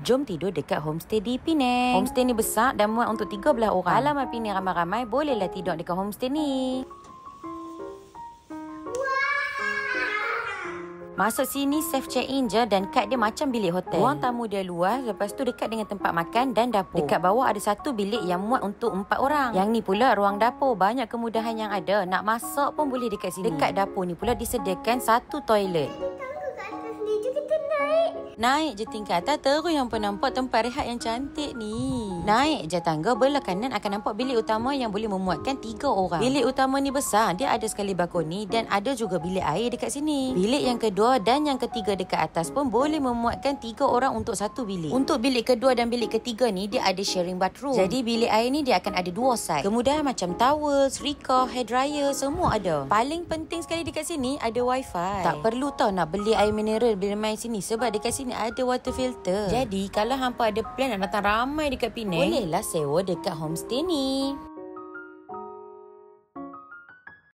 Jom tidur dekat homestay di Penang. Homestay ni besar dan muat untuk 13 orang. Alamak Penang ramai-ramai, bolehlah tidur dekat homestay ni. Masuk sini safe check-in je dan kad dia macam bilik hotel. Ruang tamu dia luas, lepas tu dekat dengan tempat makan dan dapur. Dekat bawah ada satu bilik yang muat untuk 4 orang. Yang ni pula ruang dapur, banyak kemudahan yang ada. Nak masak pun boleh dekat sini. Dekat dapur ni pula disediakan satu toilet. Naik je tingkat atas, terus yang pun nampak tempat rehat yang cantik ni. Naik je tangga, belah kanan akan nampak bilik utama yang boleh memuatkan 3 orang. Bilik utama ni besar, dia ada sekali balkoni dan ada juga bilik air dekat sini. Bilik yang kedua dan yang ketiga dekat atas pun boleh memuatkan 3 orang untuk satu bilik. Untuk bilik kedua dan bilik ketiga ni, dia ada sharing bathroom. Jadi bilik air ni dia akan ada 2 side. Kemudian macam towel, serika, hair dryer, semua ada. Paling penting sekali dekat sini ada wifi. Tak perlu tau nak beli air mineral bila main sini sebab dekat sini ada water filter. Jadi kalau hampa ada plan nak datang ramai dekat Penang, bolehlah sewa dekat homestay ni.